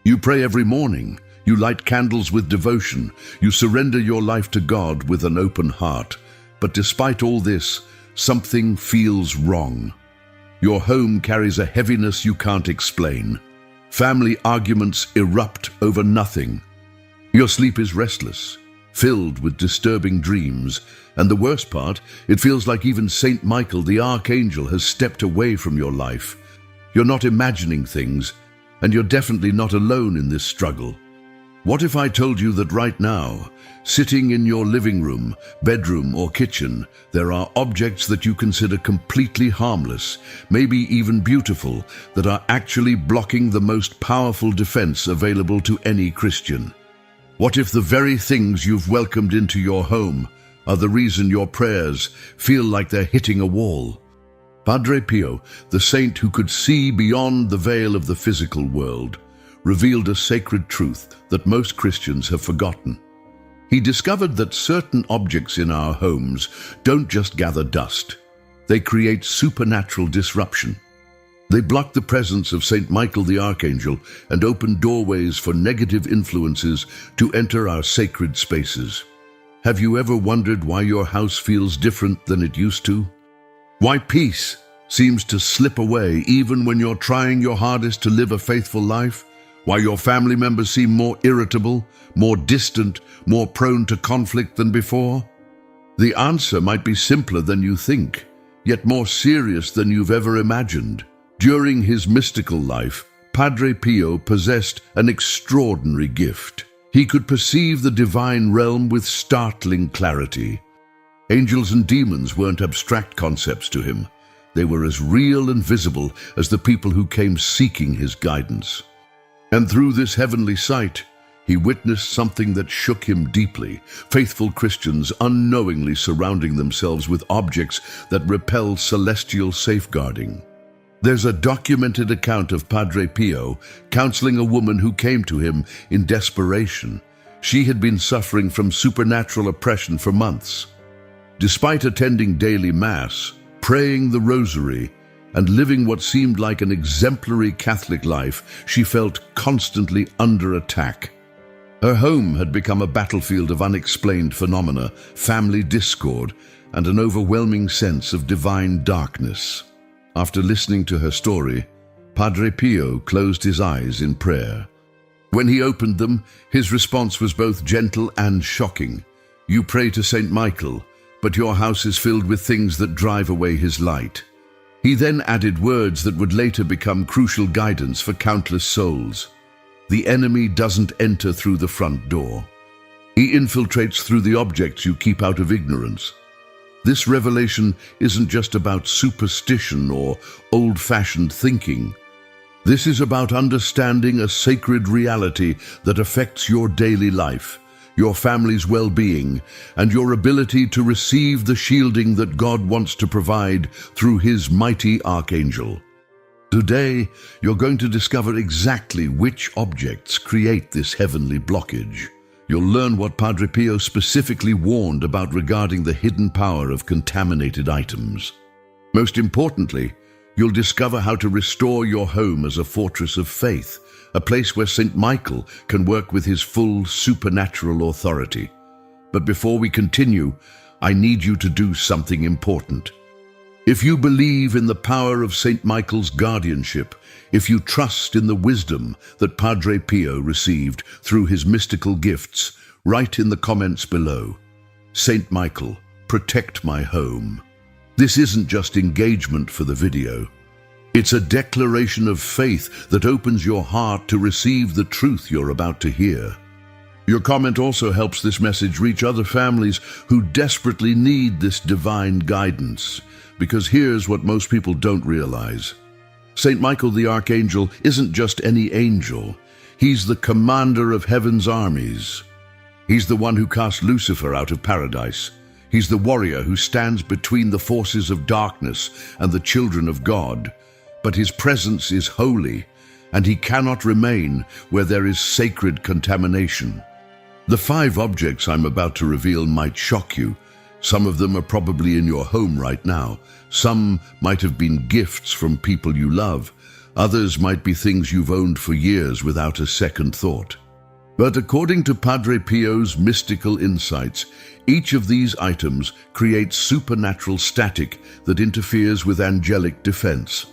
You pray every morning. You light candles with devotion. You surrender your life to God with an open heart. But despite all this, something feels wrong. Your home carries a heaviness you can't explain. Family arguments erupt over nothing. Your sleep is restless, filled with disturbing dreams, and the worst part, it feels like even Saint Michael the Archangel has stepped away from your life. You're not imagining things, and you're definitely not alone in this struggle. What if I told you that right now, sitting in your living room, bedroom, or kitchen, there are objects that you consider completely harmless, maybe even beautiful, that are actually blocking the most powerful defense available to any Christian? What if the very things you've welcomed into your home are the reason your prayers feel like they're hitting a wall? Padre Pio, the saint who could see beyond the veil of the physical world, revealed a sacred truth that most Christians have forgotten. He discovered that certain objects in our homes don't just gather dust. They create supernatural disruption. They block the presence of Saint Michael the Archangel and open doorways for negative influences to enter our sacred spaces. Have you ever wondered why your house feels different than it used to? Why peace seems to slip away even when you're trying your hardest to live a faithful life? Why your family members seem more irritable, more distant, more prone to conflict than before? The answer might be simpler than you think, yet more serious than you've ever imagined. During his mystical life, Padre Pio possessed an extraordinary gift. He could perceive the divine realm with startling clarity. Angels and demons weren't abstract concepts to him. They were as real and visible as the people who came seeking his guidance. And through this heavenly sight, he witnessed something that shook him deeply. Faithful Christians unknowingly surrounding themselves with objects that repel celestial safeguarding. There's a documented account of Padre Pio counseling a woman who came to him in desperation. She had been suffering from supernatural oppression for months. Despite attending daily Mass, praying the Rosary, and living what seemed like an exemplary Catholic life, she felt constantly under attack. Her home had become a battlefield of unexplained phenomena, family discord, and an overwhelming sense of divine darkness. After listening to her story, Padre Pio closed his eyes in prayer. When he opened them, his response was both gentle and shocking. You pray to Saint Michael, but your house is filled with things that drive away his light. He then added words that would later become crucial guidance for countless souls. The enemy doesn't enter through the front door. He infiltrates through the objects you keep out of ignorance. This revelation isn't just about superstition or old-fashioned thinking. This is about understanding a sacred reality that affects your daily life, your family's well-being, and your ability to receive the shielding that God wants to provide through his mighty Archangel. Today, you're going to discover exactly which objects create this heavenly blockage. You'll learn what Padre Pio specifically warned about regarding the hidden power of contaminated items. Most importantly, you'll discover how to restore your home as a fortress of faith, a place where Saint Michael can work with his full supernatural authority. But before we continue, I need you to do something important. If you believe in the power of Saint Michael's guardianship, if you trust in the wisdom that Padre Pio received through his mystical gifts, write in the comments below, Saint Michael, protect my home. This isn't just engagement for the video. It's a declaration of faith that opens your heart to receive the truth you're about to hear. Your comment also helps this message reach other families who desperately need this divine guidance. Because here's what most people don't realize. Saint Michael the Archangel isn't just any angel. He's the commander of heaven's armies. He's the one who cast Lucifer out of paradise. He's the warrior who stands between the forces of darkness and the children of God. But his presence is holy, and he cannot remain where there is sacred contamination. The 5 objects I'm about to reveal might shock you. Some of them are probably in your home right now. Some might have been gifts from people you love. Others might be things you've owned for years without a second thought. But according to Padre Pio's mystical insights, each of these items creates supernatural static that interferes with angelic defense.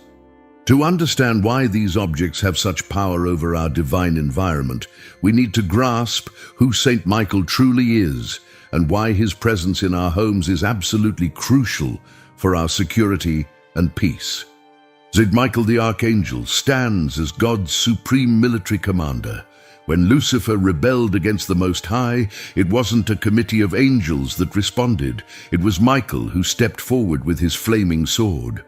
To understand why these objects have such power over our divine environment, we need to grasp who Saint Michael truly is and why his presence in our homes is absolutely crucial for our security and peace. Saint Michael the Archangel stands as God's supreme military commander. When Lucifer rebelled against the Most High, it wasn't a committee of angels that responded. It was Michael who stepped forward with his flaming sword.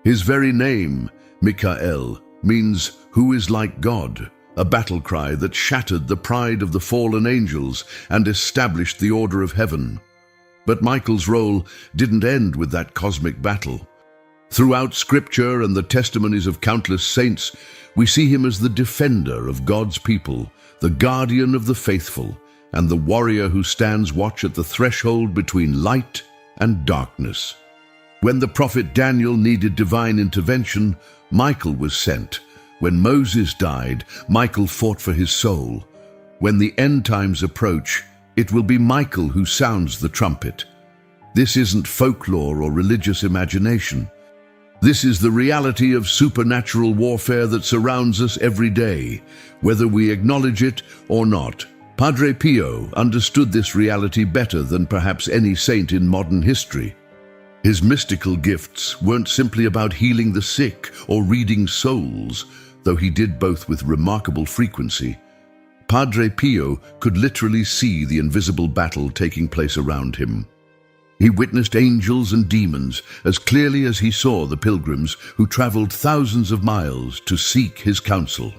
His very name, Michael, means "who is like God," a battle cry that shattered the pride of the fallen angels and established the order of heaven. But Michael's role didn't end with that cosmic battle. Throughout Scripture and the testimonies of countless saints, we see him as the defender of God's people, the guardian of the faithful, and the warrior who stands watch at the threshold between light and darkness. When the prophet Daniel needed divine intervention, Michael was sent. When Moses died, Michael fought for his soul. When the end times approach, it will be Michael who sounds the trumpet. This isn't folklore or religious imagination. This is the reality of supernatural warfare that surrounds us every day, whether we acknowledge it or not. Padre Pio understood this reality better than perhaps any saint in modern history. His mystical gifts weren't simply about healing the sick or reading souls, though he did both with remarkable frequency. Padre Pio could literally see the invisible battle taking place around him. He witnessed angels and demons as clearly as he saw the pilgrims who traveled thousands of miles to seek his counsel.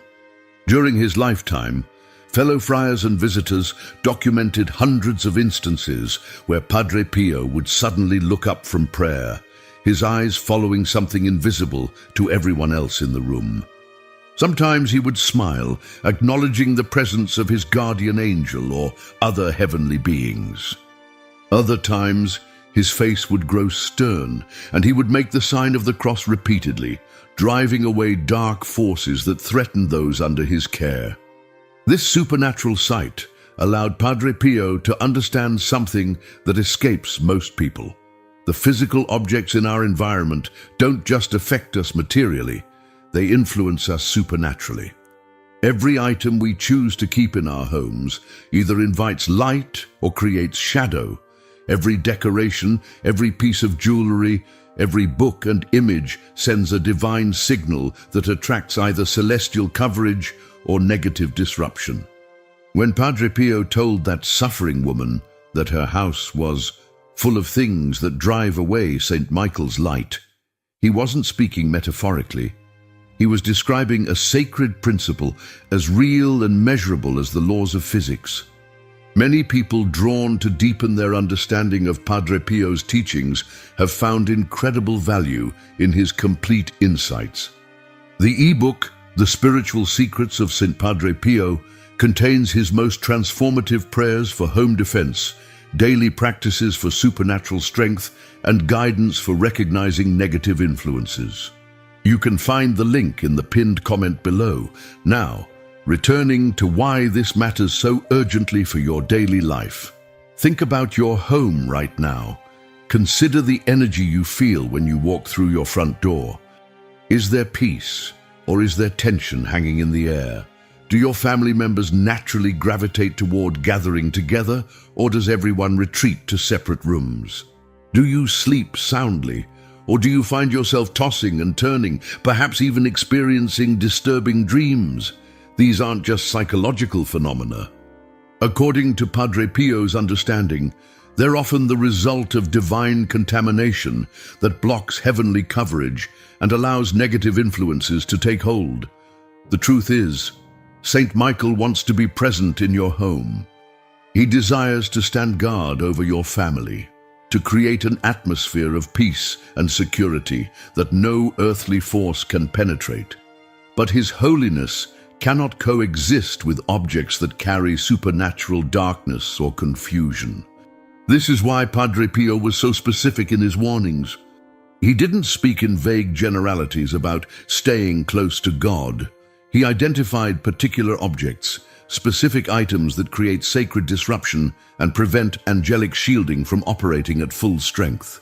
During his lifetime, fellow friars and visitors documented hundreds of instances where Padre Pio would suddenly look up from prayer, his eyes following something invisible to everyone else in the room. Sometimes he would smile, acknowledging the presence of his guardian angel or other heavenly beings. Other times, his face would grow stern, and he would make the sign of the cross repeatedly, driving away dark forces that threatened those under his care. This supernatural sight allowed Padre Pio to understand something that escapes most people. The physical objects in our environment don't just affect us materially, they influence us supernaturally. Every item we choose to keep in our homes either invites light or creates shadow. Every decoration, every piece of jewelry, every book and image sends a divine signal that attracts either celestial coverage or negative disruption. When Padre Pio told that suffering woman that her house was full of things that drive away St. Michael's light, he wasn't speaking metaphorically. He was describing a sacred principle as real and measurable as the laws of physics. Many people drawn to deepen their understanding of Padre Pio's teachings have found incredible value in his complete insights. The ebook, The Spiritual Secrets of St. Padre Pio, contains his most transformative prayers for home defense, daily practices for supernatural strength, and guidance for recognizing negative influences. You can find the link in the pinned comment below. Now, returning to why this matters so urgently for your daily life. Think about your home right now. Consider the energy you feel when you walk through your front door. Is there peace, or is there tension hanging in the air? Do your family members naturally gravitate toward gathering together, or does everyone retreat to separate rooms? Do you sleep soundly, or do you find yourself tossing and turning, perhaps even experiencing disturbing dreams? These aren't just psychological phenomena. According to Padre Pio's understanding, they're often the result of divine contamination that blocks heavenly coverage and allows negative influences to take hold. The truth is, Saint Michael wants to be present in your home. He desires to stand guard over your family, to create an atmosphere of peace and security that no earthly force can penetrate. But his holiness cannot coexist with objects that carry supernatural darkness or confusion. This is why Padre Pio was so specific in his warnings. He didn't speak in vague generalities about staying close to God. He identified particular objects, specific items that create sacred disruption and prevent angelic shielding from operating at full strength.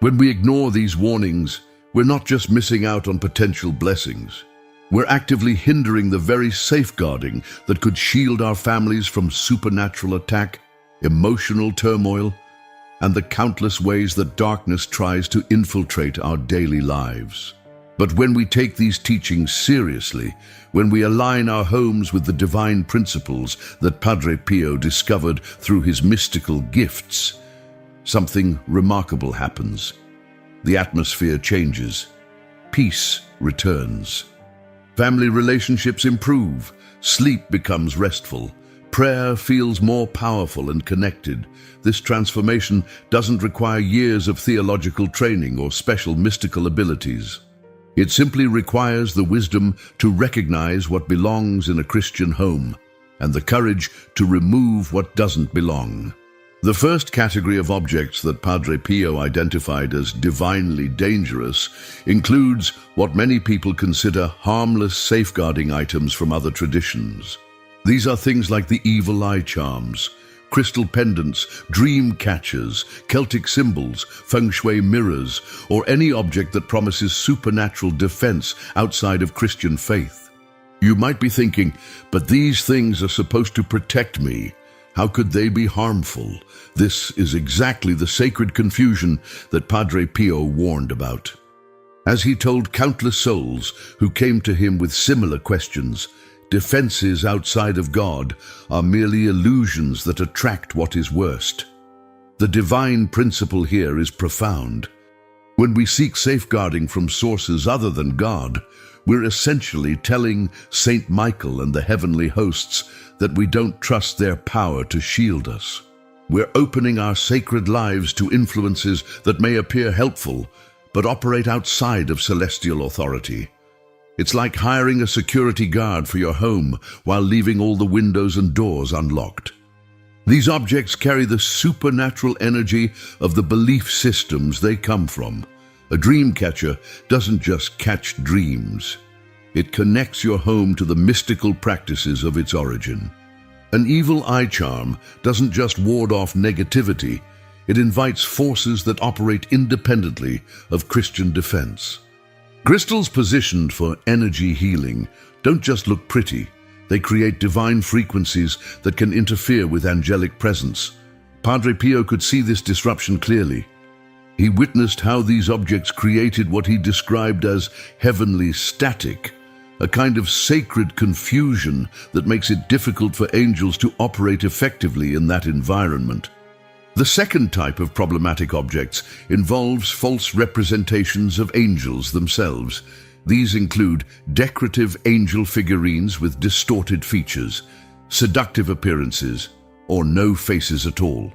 When we ignore these warnings, we're not just missing out on potential blessings. We're actively hindering the very safeguarding that could shield our families from supernatural attack, emotional turmoil, and the countless ways that darkness tries to infiltrate our daily lives. But when we take these teachings seriously, when we align our homes with the divine principles that Padre Pio discovered through his mystical gifts, something remarkable happens. The atmosphere changes. Peace returns. Family relationships improve. Sleep becomes restful. Prayer feels more powerful and connected. This transformation doesn't require years of theological training or special mystical abilities. It simply requires the wisdom to recognize what belongs in a Christian home and the courage to remove what doesn't belong. The first category of objects that Padre Pio identified as divinely dangerous includes what many people consider harmless safeguarding items from other traditions. These are things like the evil eye charms, crystal pendants, dream catchers, Celtic symbols, feng shui mirrors, or any object that promises supernatural defense outside of Christian faith. You might be thinking, but these things are supposed to protect me. How could they be harmful? This is exactly the sacred confusion that Padre Pio warned about. As he told countless souls who came to him with similar questions, defenses outside of God are merely illusions that attract what is worst. The divine principle here is profound. When we seek safeguarding from sources other than God, we're essentially telling Saint Michael and the heavenly hosts that we don't trust their power to shield us. We're opening our sacred lives to influences that may appear helpful, but operate outside of celestial authority. It's like hiring a security guard for your home while leaving all the windows and doors unlocked. These objects carry the supernatural energy of the belief systems they come from. A dream catcher doesn't just catch dreams. It connects your home to the mystical practices of its origin. An evil eye charm doesn't just ward off negativity. It invites forces that operate independently of Christian defense. Crystals positioned for energy healing don't just look pretty. They create divine frequencies that can interfere with angelic presence. Padre Pio could see this disruption clearly. He witnessed how these objects created what he described as heavenly static, a kind of sacred confusion that makes it difficult for angels to operate effectively in that environment. The second type of problematic objects involves false representations of angels themselves. These include decorative angel figurines with distorted features, seductive appearances, or no faces at all.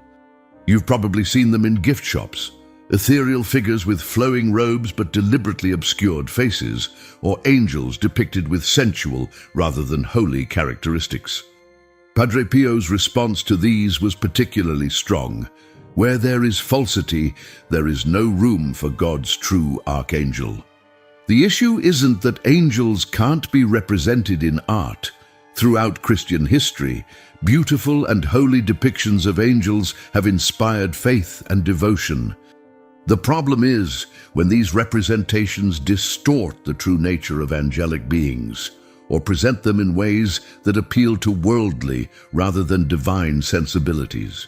You've probably seen them in gift shops. Ethereal figures with flowing robes but deliberately obscured faces, or angels depicted with sensual rather than holy characteristics. Padre Pio's response to these was particularly strong. Where there is falsity, there is no room for God's true archangel. The issue isn't that angels can't be represented in art. Throughout Christian history, beautiful and holy depictions of angels have inspired faith and devotion. The problem is when these representations distort the true nature of angelic beings, or present them in ways that appeal to worldly rather than divine sensibilities.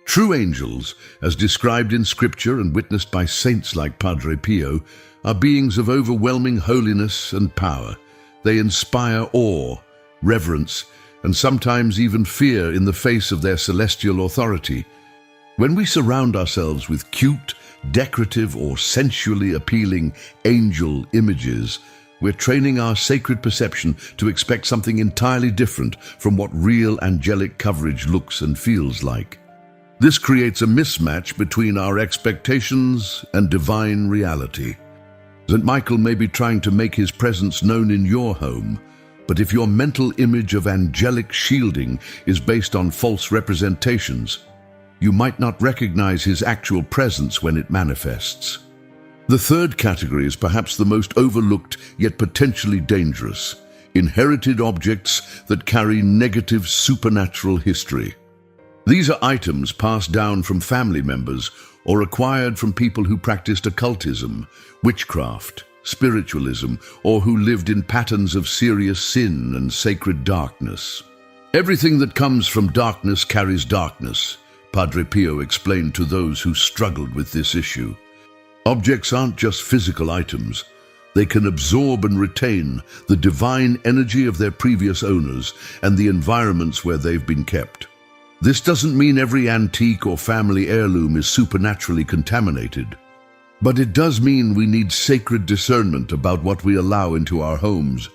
True angels, as described in Scripture and witnessed by saints like Padre Pio, are beings of overwhelming holiness and power. They inspire awe, reverence, and sometimes even fear in the face of their celestial authority. When we surround ourselves with cute, decorative, or sensually appealing angel images, we're training our sacred perception to expect something entirely different from what real angelic coverage looks and feels like. This creates a mismatch between our expectations and divine reality. St. Michael may be trying to make his presence known in your home, but if your mental image of angelic shielding is based on false representations, you might not recognize his actual presence when it manifests. The third category is perhaps the most overlooked yet potentially dangerous: inherited objects that carry negative supernatural history. These are items passed down from family members or acquired from people who practiced occultism, witchcraft, spiritualism, or who lived in patterns of serious sin and sacred darkness. Everything that comes from darkness carries darkness, Padre Pio explained to those who struggled with this issue. Objects aren't just physical items. They can absorb and retain the divine energy of their previous owners and the environments where they've been kept. This doesn't mean every antique or family heirloom is supernaturally contaminated. But it does mean we need sacred discernment about what we allow into our homes.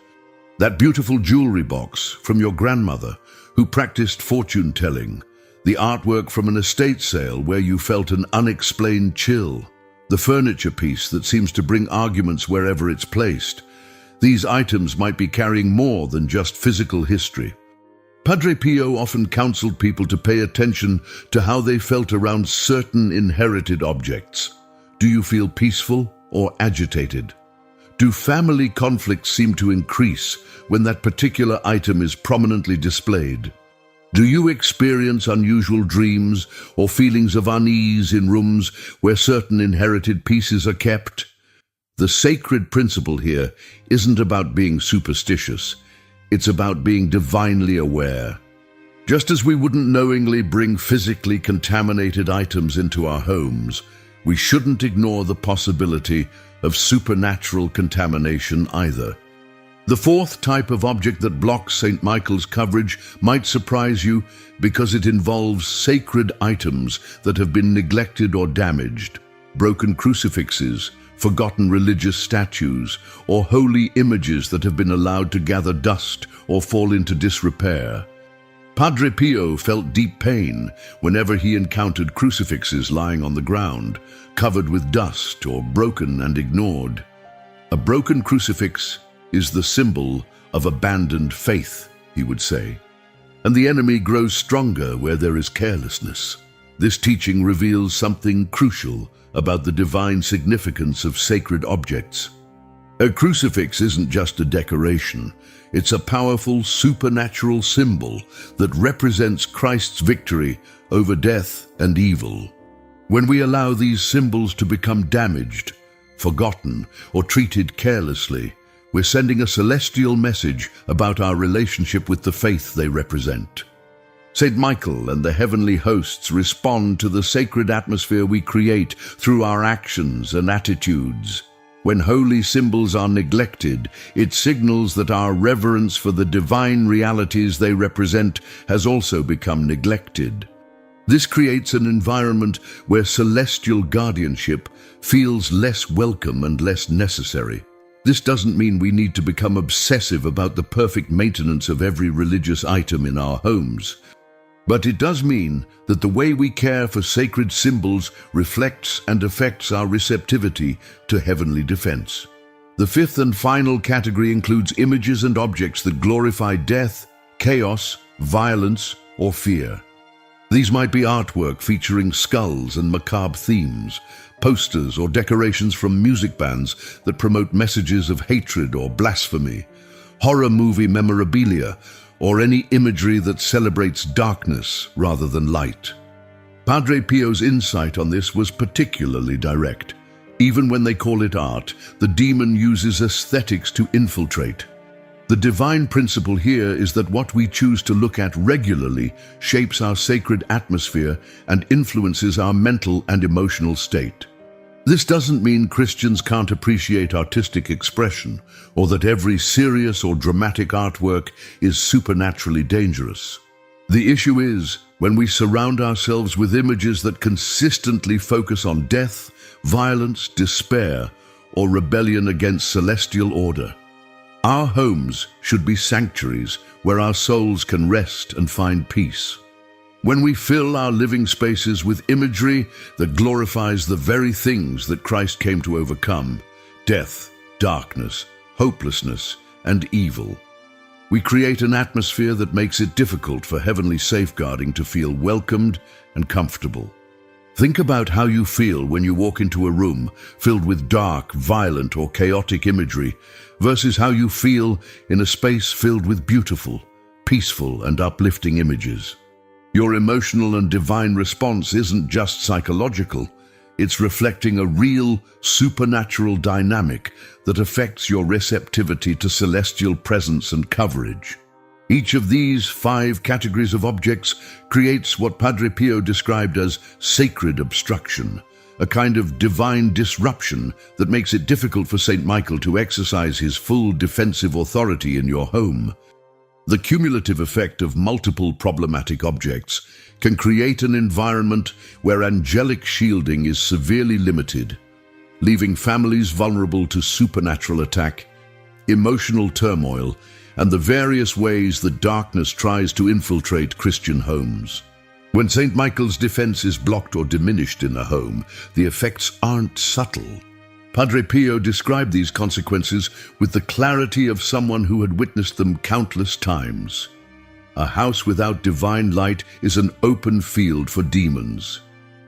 That beautiful jewelry box from your grandmother who practiced fortune telling, the artwork from an estate sale where you felt an unexplained chill, the furniture piece that seems to bring arguments wherever it's placed. These items might be carrying more than just physical history. Padre Pio often counseled people to pay attention to how they felt around certain inherited objects. Do you feel peaceful or agitated? Do family conflicts seem to increase when that particular item is prominently displayed? Do you experience unusual dreams or feelings of unease in rooms where certain inherited pieces are kept? The sacred principle here isn't about being superstitious. It's about being divinely aware. Just as we wouldn't knowingly bring physically contaminated items into our homes, we shouldn't ignore the possibility of supernatural contamination either. The fourth type of object that blocks St. Michael's coverage might surprise you because it involves sacred items that have been neglected or damaged: broken crucifixes, forgotten religious statues, or holy images that have been allowed to gather dust or fall into disrepair. Padre Pio felt deep pain whenever he encountered crucifixes lying on the ground, covered with dust or broken and ignored. A broken crucifix is the symbol of abandoned faith, he would say. And the enemy grows stronger where there is carelessness. This teaching reveals something crucial about the divine significance of sacred objects. A crucifix isn't just a decoration. It's a powerful supernatural symbol that represents Christ's victory over death and evil. When we allow these symbols to become damaged, forgotten, or treated carelessly, we're sending a celestial message about our relationship with the faith they represent. St. Michael and the heavenly hosts respond to the sacred atmosphere we create through our actions and attitudes. When holy symbols are neglected, it signals that our reverence for the divine realities they represent has also become neglected. This creates an environment where celestial guardianship feels less welcome and less necessary. This doesn't mean we need to become obsessive about the perfect maintenance of every religious item in our homes. But it does mean that the way we care for sacred symbols reflects and affects our receptivity to heavenly defense. The fifth and final category includes images and objects that glorify death, chaos, violence, or fear. These might be artwork featuring skulls and macabre themes, posters or decorations from music bands that promote messages of hatred or blasphemy, horror movie memorabilia, or any imagery that celebrates darkness rather than light. Padre Pio's insight on this was particularly direct. Even when they call it art, the demon uses aesthetics to infiltrate. The divine principle here is that what we choose to look at regularly shapes our sacred atmosphere and influences our mental and emotional state. This doesn't mean Christians can't appreciate artistic expression or that every serious or dramatic artwork is supernaturally dangerous. The issue is when we surround ourselves with images that consistently focus on death, violence, despair, or rebellion against celestial order. Our homes should be sanctuaries where our souls can rest and find peace. When we fill our living spaces with imagery that glorifies the very things that Christ came to overcome, death, darkness, hopelessness, and evil, we create an atmosphere that makes it difficult for heavenly safeguarding to feel welcomed and comfortable. Think about how you feel when you walk into a room filled with dark, violent, or chaotic imagery versus how you feel in a space filled with beautiful, peaceful, and uplifting images. Your emotional and divine response isn't just psychological. It's reflecting a real, supernatural dynamic that affects your receptivity to celestial presence and coverage. Each of these 5 categories of objects creates what Padre Pio described as sacred obstruction, a kind of divine disruption that makes it difficult for St. Michael to exercise his full defensive authority in your home. The cumulative effect of multiple problematic objects can create an environment where angelic shielding is severely limited, leaving families vulnerable to supernatural attack, emotional turmoil, and the various ways that darkness tries to infiltrate Christian homes. When St. Michael's defense is blocked or diminished in a home, the effects aren't subtle. Padre Pio described these consequences with the clarity of someone who had witnessed them countless times. A house without divine light is an open field for demons,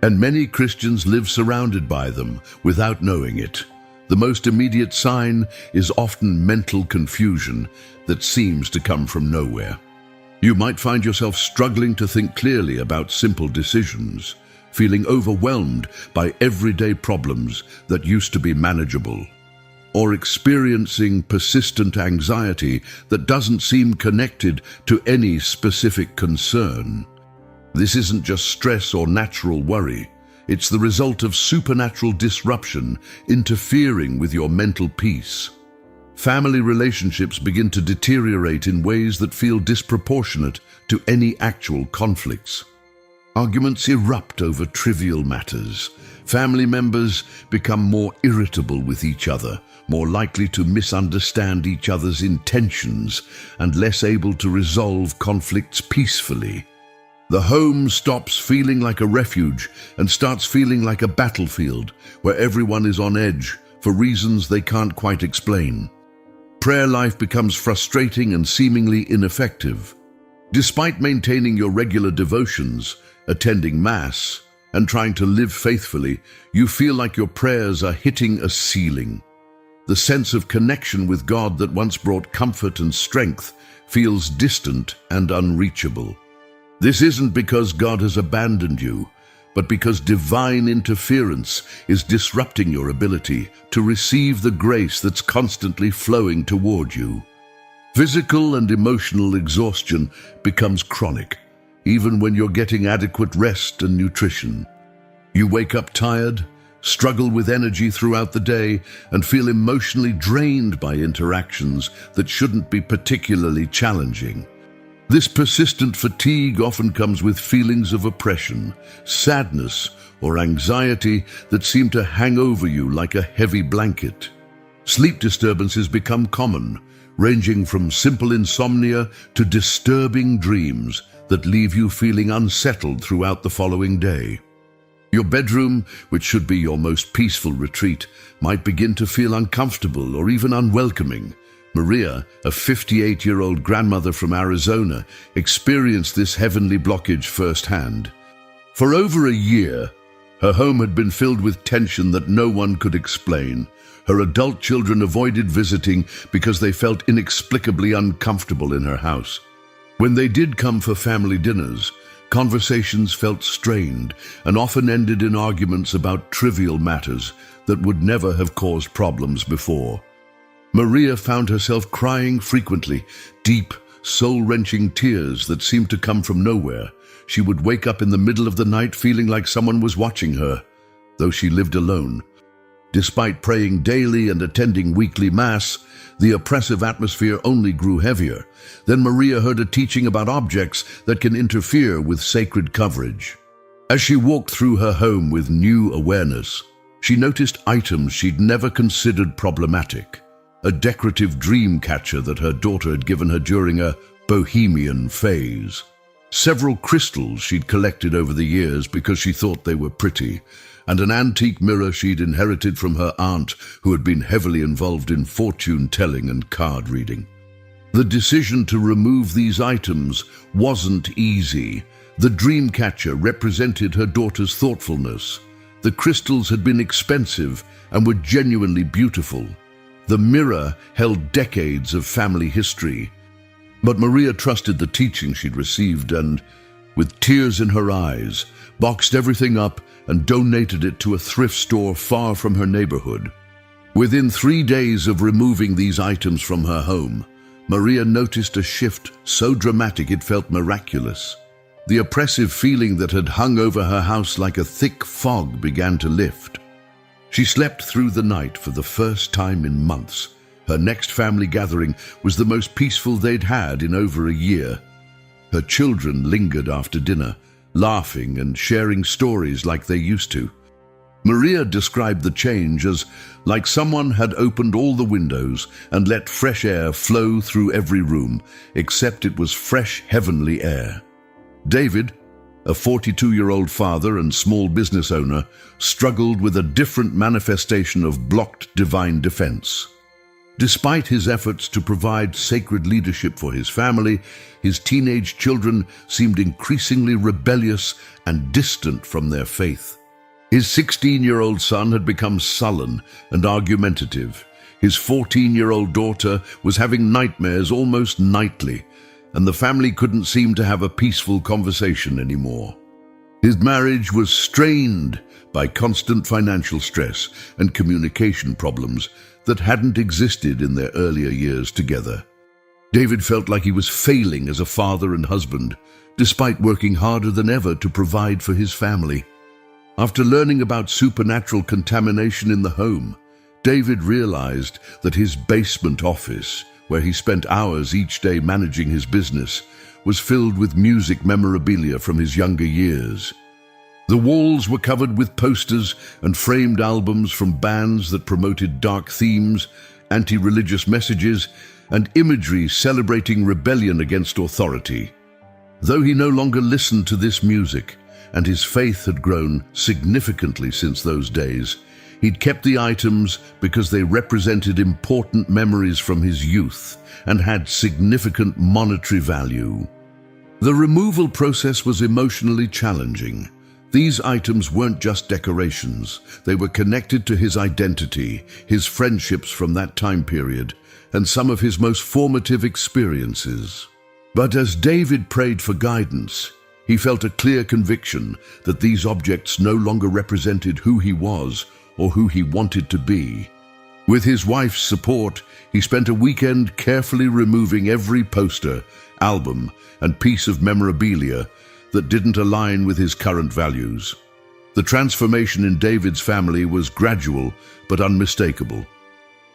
and many Christians live surrounded by them without knowing it. The most immediate sign is often mental confusion that seems to come from nowhere. You might find yourself struggling to think clearly about simple decisions, feeling overwhelmed by everyday problems that used to be manageable, or experiencing persistent anxiety that doesn't seem connected to any specific concern. This isn't just stress or natural worry. It's the result of supernatural disruption interfering with your mental peace. Family relationships begin to deteriorate in ways that feel disproportionate to any actual conflicts. Arguments erupt over trivial matters. Family members become more irritable with each other, more likely to misunderstand each other's intentions, and less able to resolve conflicts peacefully. The home stops feeling like a refuge and starts feeling like a battlefield where everyone is on edge for reasons they can't quite explain. Prayer life becomes frustrating and seemingly ineffective. Despite maintaining your regular devotions, attending Mass, and trying to live faithfully, you feel like your prayers are hitting a ceiling. The sense of connection with God that once brought comfort and strength feels distant and unreachable. This isn't because God has abandoned you, but because divine interference is disrupting your ability to receive the grace that's constantly flowing toward you. Physical and emotional exhaustion becomes chronic, even when you're getting adequate rest and nutrition. You wake up tired, struggle with energy throughout the day, and feel emotionally drained by interactions that shouldn't be particularly challenging. This persistent fatigue often comes with feelings of oppression, sadness, or anxiety that seem to hang over you like a heavy blanket. Sleep disturbances become common, ranging from simple insomnia to disturbing dreams that leave you feeling unsettled throughout the following day. Your bedroom, which should be your most peaceful retreat, might begin to feel uncomfortable or even unwelcoming. Maria, a 58-year-old grandmother from Arizona, experienced this heavenly blockage firsthand. For over a year, her home had been filled with tension that no one could explain. Her adult children avoided visiting because they felt inexplicably uncomfortable in her house. When they did come for family dinners, conversations felt strained and often ended in arguments about trivial matters that would never have caused problems before. Maria found herself crying frequently, deep, soul-wrenching tears that seemed to come from nowhere. She would wake up in the middle of the night feeling like someone was watching her, though she lived alone. Despite praying daily and attending weekly Mass, the oppressive atmosphere only grew heavier. Then Maria heard a teaching about objects that can interfere with sacred coverage. As she walked through her home with new awareness, she noticed items she'd never considered problematic. A decorative dream catcher that her daughter had given her during a bohemian phase. Several crystals she'd collected over the years because she thought they were pretty, and an antique mirror she'd inherited from her aunt who had been heavily involved in fortune-telling and card reading. The decision to remove these items wasn't easy. The dream catcher represented her daughter's thoughtfulness. The crystals had been expensive and were genuinely beautiful. The mirror held decades of family history. But Maria trusted the teaching she'd received and, with tears in her eyes, boxed everything up and donated it to a thrift store far from her neighborhood. Within 3 days of removing these items from her home, Maria noticed a shift so dramatic it felt miraculous. The oppressive feeling that had hung over her house like a thick fog began to lift. She slept through the night for the first time in months. Her next family gathering was the most peaceful they'd had in over a year. Her children lingered after dinner, laughing and sharing stories like they used to. Maria described the change as like someone had opened all the windows and let fresh air flow through every room, except it was fresh heavenly air. David, a 42-year-old father and small business owner, struggled with a different manifestation of blocked divine defense. Despite his efforts to provide sacred leadership for his family, his teenage children seemed increasingly rebellious and distant from their faith. His 16-year-old son had become sullen and argumentative. His 14-year-old daughter was having nightmares almost nightly, and the family couldn't seem to have a peaceful conversation anymore. His marriage was strained by constant financial stress and communication problems that hadn't existed in their earlier years together. David felt like he was failing as a father and husband, despite working harder than ever to provide for his family. After learning about supernatural contamination in the home, David realized that his basement office, where he spent hours each day managing his business, was filled with music memorabilia from his younger years. The walls were covered with posters and framed albums from bands that promoted dark themes, anti-religious messages, and imagery celebrating rebellion against authority. Though he no longer listened to this music, and his faith had grown significantly since those days, he'd kept the items because they represented important memories from his youth and had significant monetary value. The removal process was emotionally challenging. These items weren't just decorations. They were connected to his identity, his friendships from that time period, and some of his most formative experiences. But as David prayed for guidance, he felt a clear conviction that these objects no longer represented who he was or who he wanted to be. With his wife's support, he spent a weekend carefully removing every poster, album, and piece of memorabilia that didn't align with his current values. The transformation in David's family was gradual but unmistakable.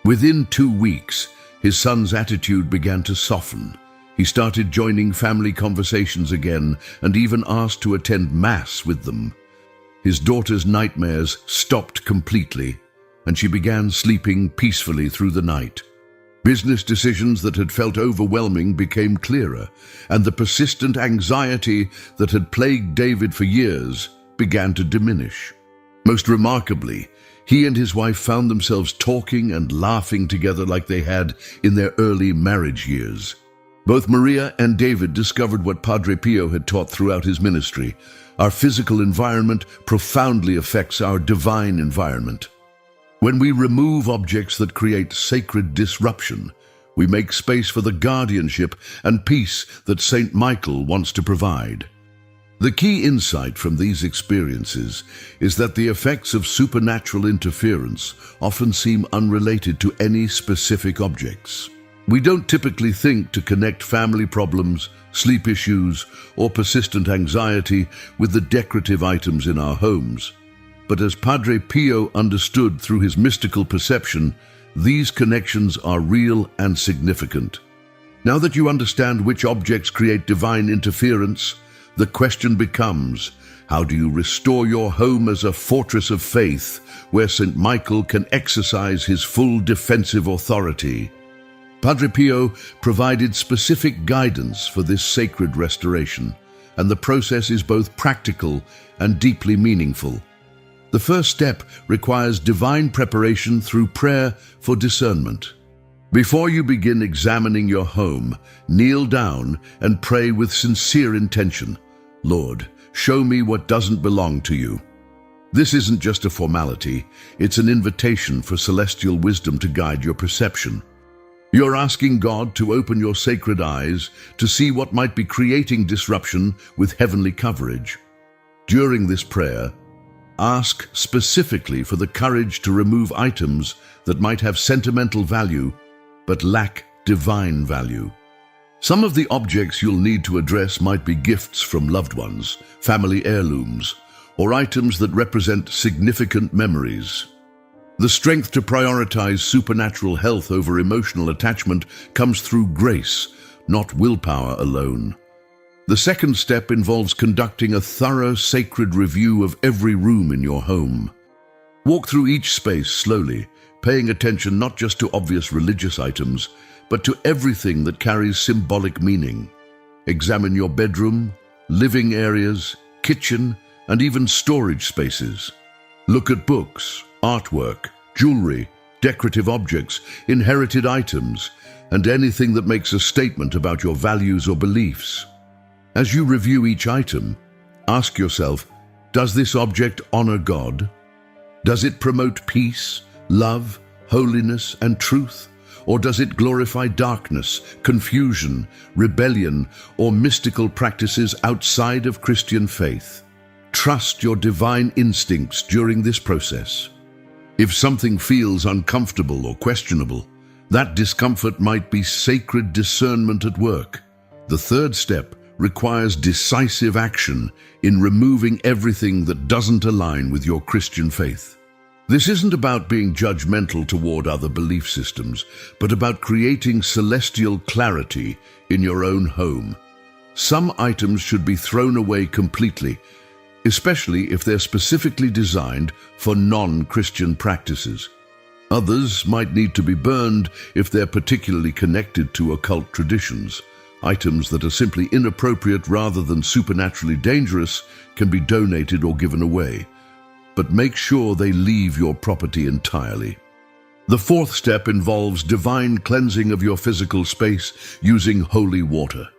Within 2 weeks, his son's attitude began to soften. He started joining family conversations again and even asked to attend Mass with them. His daughter's nightmares stopped completely, and she began sleeping peacefully through the night. Business decisions that had felt overwhelming became clearer, and the persistent anxiety that had plagued David for years began to diminish. Most remarkably, he and his wife found themselves talking and laughing together like they had in their early marriage years. Both Maria and David discovered what Padre Pio had taught throughout his ministry. Our physical environment profoundly affects our divine environment. When we remove objects that create sacred disruption, we make space for the guardianship and peace that Saint Michael wants to provide. The key insight from these experiences is that the effects of supernatural interference often seem unrelated to any specific objects. We don't typically think to connect family problems, sleep issues, or persistent anxiety with the decorative items in our homes. But as Padre Pio understood through his mystical perception, these connections are real and significant. Now that you understand which objects create divine interference, the question becomes, how do you restore your home as a fortress of faith where St. Michael can exercise his full defensive authority? Padre Pio provided specific guidance for this sacred restoration, and the process is both practical and deeply meaningful. The first step requires divine preparation through prayer for discernment. Before you begin examining your home, kneel down and pray with sincere intention. Lord, show me what doesn't belong to you. This isn't just a formality, it's an invitation for celestial wisdom to guide your perception. You're asking God to open your sacred eyes to see what might be creating disruption with heavenly coverage. During this prayer, ask specifically for the courage to remove items that might have sentimental value but lack divine value. Some of the objects you'll need to address might be gifts from loved ones, family heirlooms, or items that represent significant memories. The strength to prioritize supernatural health over emotional attachment comes through grace, not willpower alone. The second step involves conducting a thorough sacred review of every room in your home. Walk through each space slowly, paying attention not just to obvious religious items, but to everything that carries symbolic meaning. Examine your bedroom, living areas, kitchen, and even storage spaces. Look at books, artwork, jewelry, decorative objects, inherited items, and anything that makes a statement about your values or beliefs. As you review each item, ask yourself, does this object honor God? Does it promote peace, love, holiness, and truth? Or does it glorify darkness, confusion, rebellion, or mystical practices outside of Christian faith? Trust your divine instincts during this process. If something feels uncomfortable or questionable, that discomfort might be sacred discernment at work. The third step requires decisive action in removing everything that doesn't align with your Christian faith. This isn't about being judgmental toward other belief systems, but about creating celestial clarity in your own home. Some items should be thrown away completely, especially if they're specifically designed for non-Christian practices. Others might need to be burned if they're particularly connected to occult traditions. Items that are simply inappropriate rather than supernaturally dangerous can be donated or given away, but make sure they leave your property entirely. The fourth step involves divine cleansing of your physical space using holy water.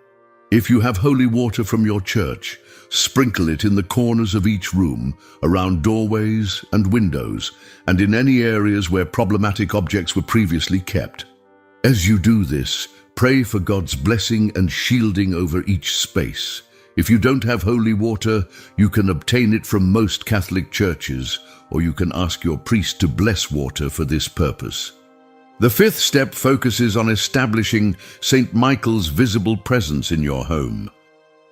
If you have holy water from your church, sprinkle it in the corners of each room, around doorways and windows, and in any areas where problematic objects were previously kept. As you do this, pray for God's blessing and shielding over each space. If you don't have holy water, you can obtain it from most Catholic churches, or you can ask your priest to bless water for this purpose. The fifth step focuses on establishing St. Michael's visible presence in your home.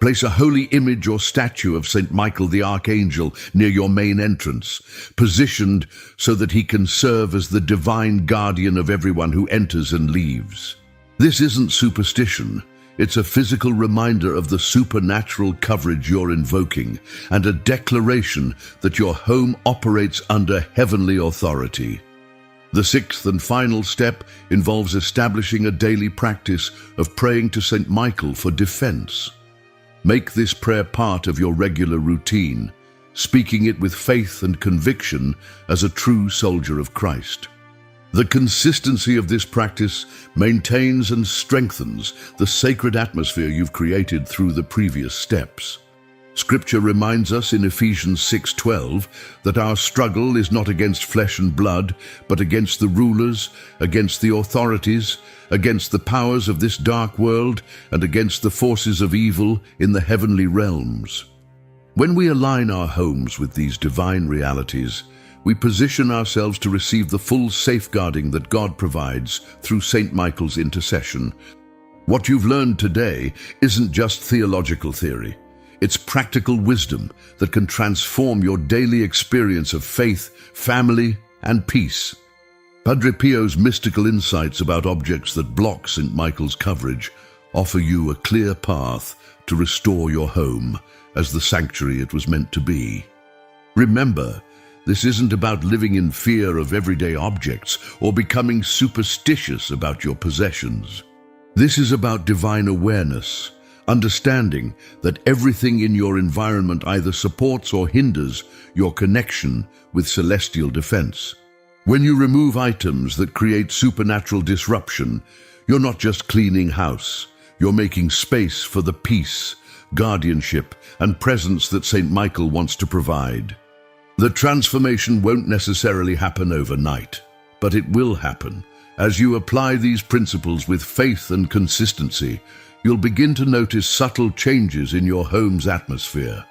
Place a holy image or statue of St. Michael the Archangel near your main entrance, positioned so that he can serve as the divine guardian of everyone who enters and leaves. This isn't superstition. It's a physical reminder of the supernatural coverage you're invoking and a declaration that your home operates under heavenly authority. The sixth and final step involves establishing a daily practice of praying to St. Michael for defense. Make this prayer part of your regular routine, speaking it with faith and conviction as a true soldier of Christ. The consistency of this practice maintains and strengthens the sacred atmosphere you've created through the previous steps. Scripture reminds us in Ephesians 6:12 that our struggle is not against flesh and blood, but against the rulers, against the authorities, against the powers of this dark world, and against the forces of evil in the heavenly realms. When we align our homes with these divine realities, we position ourselves to receive the full safeguarding that God provides through St. Michael's intercession. What you've learned today isn't just theological theory. It's practical wisdom that can transform your daily experience of faith, family, and peace. Padre Pio's mystical insights about objects that block St. Michael's coverage offer you a clear path to restore your home as the sanctuary it was meant to be. Remember, this isn't about living in fear of everyday objects or becoming superstitious about your possessions. This is about divine awareness, understanding that everything in your environment either supports or hinders your connection with celestial defense. When you remove items that create supernatural disruption, you're not just cleaning house, you're making space for the peace, guardianship, and presence that St. Michael wants to provide. The transformation won't necessarily happen overnight, but it will happen. As you apply these principles with faith and consistency, you'll begin to notice subtle changes in your home's atmosphere.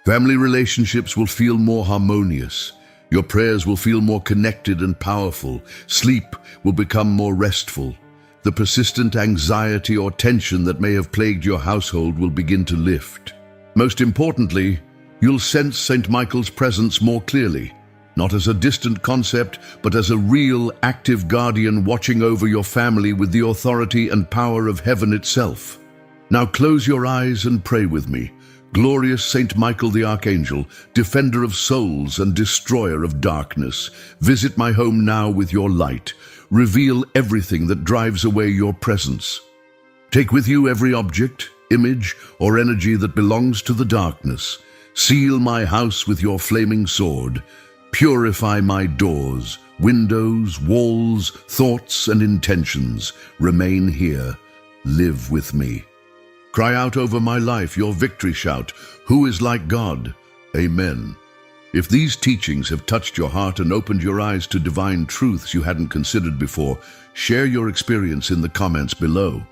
Family relationships will feel more harmonious. Your prayers will feel more connected and powerful. Sleep will become more restful. The persistent anxiety or tension that may have plagued your household will begin to lift. Most importantly, you'll sense St. Michael's presence more clearly, not as a distant concept, but as a real, active guardian watching over your family with the authority and power of heaven itself. Now close your eyes and pray with me. Glorious St. Michael the Archangel, defender of souls and destroyer of darkness, visit my home now with your light. Reveal everything that drives away your presence. Take with you every object, image, or energy that belongs to the darkness. Seal my house with your flaming sword. Purify my doors, windows, walls, thoughts, and intentions. Remain here. Live with me. Cry out over my life your victory shout. Who is like God? Amen. If these teachings have touched your heart and opened your eyes to divine truths you hadn't considered before, share your experience in the comments below.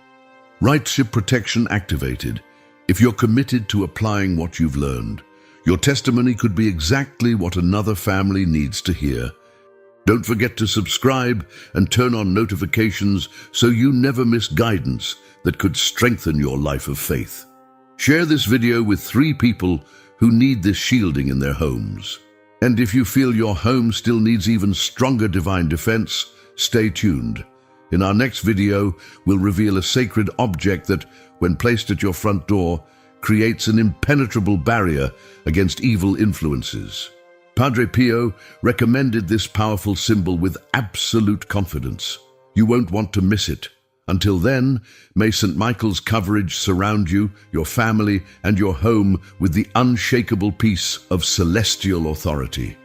Rightship protection activated. If you're committed to applying what you've learned, your testimony could be exactly what another family needs to hear. Don't forget to subscribe and turn on notifications so you never miss guidance that could strengthen your life of faith. Share this video with 3 people who need this shielding in their homes. And if you feel your home still needs even stronger divine defense, stay tuned. In our next video, we'll reveal a sacred object that, when placed at your front door, creates an impenetrable barrier against evil influences. Padre Pio recommended this powerful symbol with absolute confidence. You won't want to miss it. Until then, may St. Michael's coverage surround you, your family, and your home with the unshakable peace of celestial authority.